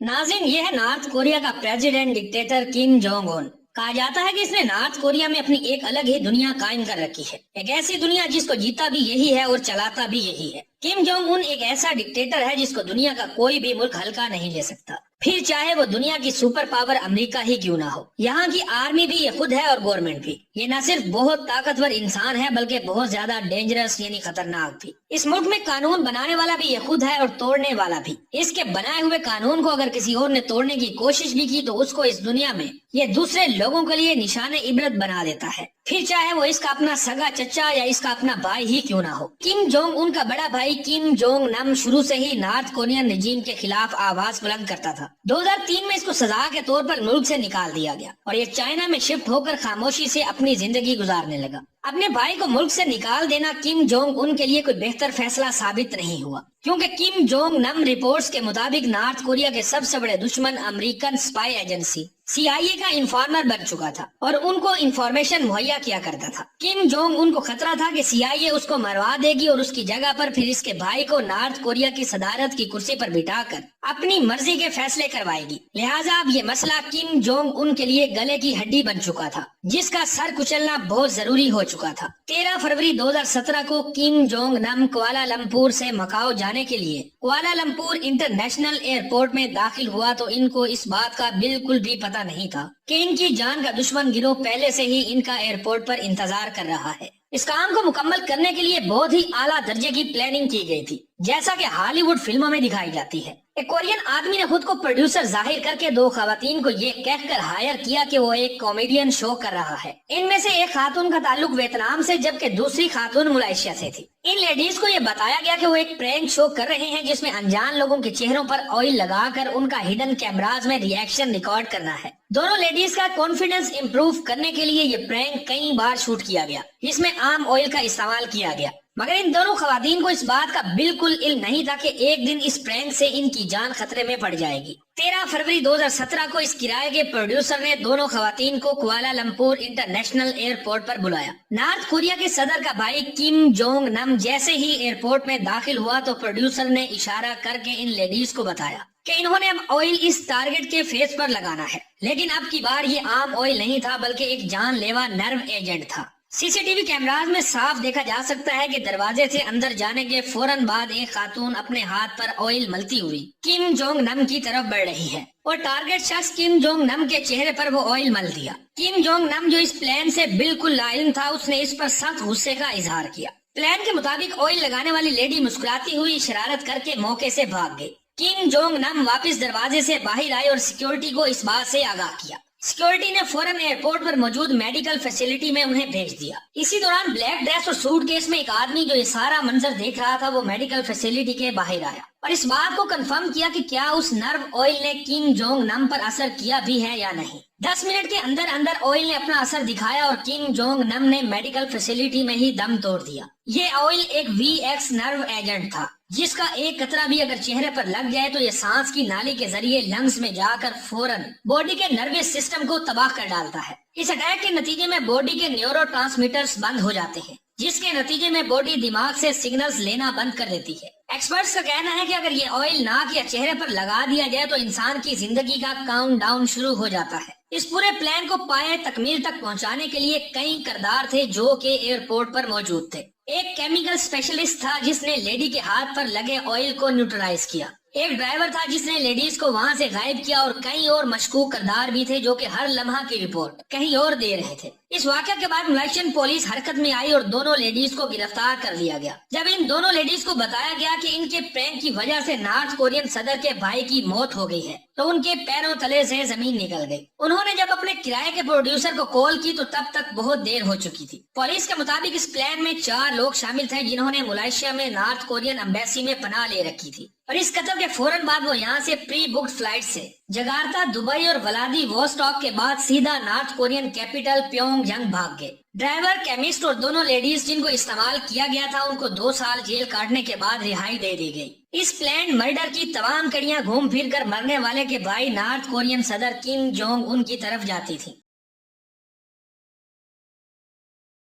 नाज़रीन, ये है नॉर्थ कोरिया का president dictator Kim Jong Un. कहा जाता है कि इसने नॉर्थ कोरिया में अपनी एक अलग ही दुनिया कायम कर रखी है, एक ऐसी दुनिया जिसको जीता भी यही है और चलाता भी यही है। किम जोंग उन एक ऐसा डिक्टेटर है जिसको दुनिया का कोई भी मुल्क हल्का नहीं ले सकता, फिर चाहे वो दुनिया की सुपर पावर अमेरिका ही क्यों ना हो। यहाँ की आर्मी भी ये खुद है और गवर्नमेंट भी। ये न सिर्फ बहुत ताकतवर इंसान है बल्कि बहुत ज्यादा डेंजरस यानी खतरनाक भी। इस मुल्क में कानून बनाने वाला भी ये खुद है और तोड़ने वाला भी। इसके बनाए हुए कानून को अगर किसी और ने तोड़ने की कोशिश भी की तो उसको इस दुनिया में ये दूसरे लोगों के लिए निशाने इबरत बना देता है, फिर चाहे वो इसका अपना सगा चचा या इसका अपना भाई ही क्यों ना हो। किम जोंग उन का बड़ा भाई किम जोंग नम शुरू से ही नॉर्थ कोरियन रिजीम के खिलाफ आवाज बुलंद करता था। 2003 में इसको सजा के तौर पर मुल्क से निकाल दिया गया और ये चाइना में शिफ्ट होकर खामोशी से अपनी जिंदगी गुजारने लगा। अपने भाई को मुल्क से निकाल देना किम जोंग उन के लिए कोई बेहतर फैसला साबित नहीं हुआ, क्योंकि किम जोंग नम रिपोर्ट्स के मुताबिक नॉर्थ कोरिया के सबसे बड़े दुश्मन अमेरिकन स्पाई एजेंसी CIA का इन्फॉर्मर बन चुका था और उनको इंफॉर्मेशन मुहैया किया करता था। किम जोंग उनको खतरा था कि CIA उसको मरवा देगी और उसकी जगह पर फिर इसके भाई को नॉर्थ कोरिया की सदारत की कुर्सी पर बिठाकर अपनी मर्जी के फैसले करवाएगी। लिहाजा अब ये मसला किम जोंग उन के लिए गले की हड्डी बन चुका था, जिसका सर कुचलना बहुत जरूरी हो चुका था। 13 फरवरी 2017 को किम जोंग नम कुआलालंपुर से मकाओ जाने के लिए कुआलालंपुर इंटरनेशनल एयरपोर्ट में दाखिल हुआ तो इनको इस बात का बिल्कुल भी पता नहीं था कि इनकी जान का दुश्मन गिरोह पहले से ही इनका एयरपोर्ट पर इंतजार कर रहा है। इस काम को मुकम्मल करने के लिए बहुत ही आला दर्जे की प्लानिंग की गई थी, जैसा कि हॉलीवुड फिल्मों में दिखाई जाती है। एक कोरियन आदमी ने खुद को प्रोड्यूसर जाहिर करके 2 खवातीन को ये कहकर हायर किया कि वो एक कॉमेडियन शो कर रहा है। इनमें से एक खातून का ताल्लुक वियतनाम से जबकि दूसरी खातून मलेशिया से थी। इन लेडीज को ये बताया गया कि वो एक प्रैंक शो कर रहे हैं जिसमें अनजान लोगों के चेहरों पर ऑयल लगाकर उनका हिडन कैमराज में रिएक्शन रिकॉर्ड करना है। दोनों लेडीज का कॉन्फिडेंस इम्प्रूव करने के लिए ये प्रैंक कई बार शूट किया गया, जिसमें आम ऑयल का इस्तेमाल किया गया। मगर इन दोनों खवातीन को इस बात का बिल्कुल इल्म नहीं था कि एक दिन इस प्रैंक से इनकी जान खतरे में पड़ जाएगी। 13 फरवरी 2017 को इस किराए के प्रोड्यूसर ने दोनों खवातीन को कुआलालंपुर इंटरनेशनल एयरपोर्ट पर बुलाया। नॉर्थ कोरिया के सदर का भाई किम जोंग नम जैसे ही एयरपोर्ट में दाखिल हुआ तो प्रोड्यूसर ने इशारा करके इन लेडीज को बताया कि इन्होंने अब ऑयल इस टारगेट के फेस पर लगाना है। लेकिन अब की बार ये आम ऑयल नहीं था बल्कि एक जानलेवा नर्व एजेंट था। CCTV कैमराज में साफ देखा जा सकता है कि दरवाजे से अंदर जाने के फौरन बाद एक खातून अपने हाथ पर ऑयल मलती हुई किम जोंग नम की तरफ बढ़ रही है और टारगेट शख्स किम जोंग नम के चेहरे पर वो ऑयल मल दिया। किम जोंग नम जो इस प्लान से बिल्कुल लाइम था, उसने इस पर सख्त गुस्से का इजहार किया। प्लान के मुताबिक ऑयल लगाने वाली लेडी मुस्कुराती हुई शरारत करके मौके से भाग गई। किम जोंग नम वापस दरवाजे से बाहर आए और सिक्योरिटी को इस बात से आगाह किया। सिक्योरिटी ने फौरन एयरपोर्ट पर मौजूद मेडिकल फैसिलिटी में उन्हें भेज दिया। इसी दौरान ब्लैक ड्रेस और सूटकेस में एक आदमी जो ये सारा मंजर देख रहा था वो मेडिकल फैसिलिटी के बाहर आया और इस बात को कंफर्म किया कि क्या उस नर्व ऑयल ने किम जोंग नम पर असर किया भी है या नहीं। 10 मिनट के अंदर अंदर ऑयल ने अपना असर दिखाया और किम जोंग नम ने मेडिकल फैसिलिटी में ही दम तोड़ दिया। ये ऑयल एक VX नर्व एजेंट था, जिसका एक कतरा भी अगर चेहरे पर लग जाए तो ये सांस की नाली के जरिए लंग्स में जाकर फौरन बॉडी के नर्वस सिस्टम को तबाह कर डालता है। इस अटैक के नतीजे में बॉडी के न्यूरोट्रांसमीटर्स बंद हो जाते हैं, जिसके नतीजे में बॉडी दिमाग से सिग्नल्स लेना बंद कर देती है। एक्सपर्ट्स का कहना है कि अगर ये ऑयल नाक या चेहरे पर लगा दिया जाए तो इंसान की जिंदगी का काउंट डाउन शुरू हो जाता है। इस पूरे प्लान को पाए तकमील तक पहुंचाने के लिए कई किरदार थे जो कि एयरपोर्ट पर मौजूद थे। एक केमिकल स्पेशलिस्ट था जिसने लेडी के हाथ पर लगे ऑयल को न्यूट्रलाइज किया। एक ड्राइवर था जिसने लेडीज को वहां से गायब किया और कई और मशकूक किरदार भी थे जो कि हर लम्हा की रिपोर्ट कहीं और दे रहे थे। इस वाक़या के बाद मलेशियन पुलिस हरकत में आई और दोनों लेडीज को गिरफ्तार कर लिया गया। जब इन दोनों लेडीज को बताया गया कि इनके प्रैंक की वजह से नॉर्थ कोरियन सदर के भाई की मौत हो गई है तो उनके पैरों तले से जमीन निकल गई। उन्होंने जब अपने किराए के प्रोड्यूसर को कॉल की तो तब तक बहुत देर हो चुकी थी। पुलिस के मुताबिक इस प्लान में 4 लोग शामिल थे जिन्होंने मलेशिया में नॉर्थ कोरियन एम्बेसी में पनाह ले रखी थी और इस कत्ल के फौरन बाद वो यहाँ से प्री बुक्ड फ्लाइट से जकार्ता, दुबई और व्लादिवोस्टॉक के बाद सीधा नॉर्थ कोरियन कैपिटल प्योंगयांग भाग गए। ड्राइवर, केमिस्ट और दोनों लेडीज जिनको इस्तेमाल किया गया था उनको 2 साल जेल काटने के बाद रिहाई दे दी गई। इस प्लान मर्डर की तमाम कड़ियां घूम फिर कर मरने वाले के भाई नॉर्थ कोरियन सदर किम जोंग उन की तरफ जाती थी।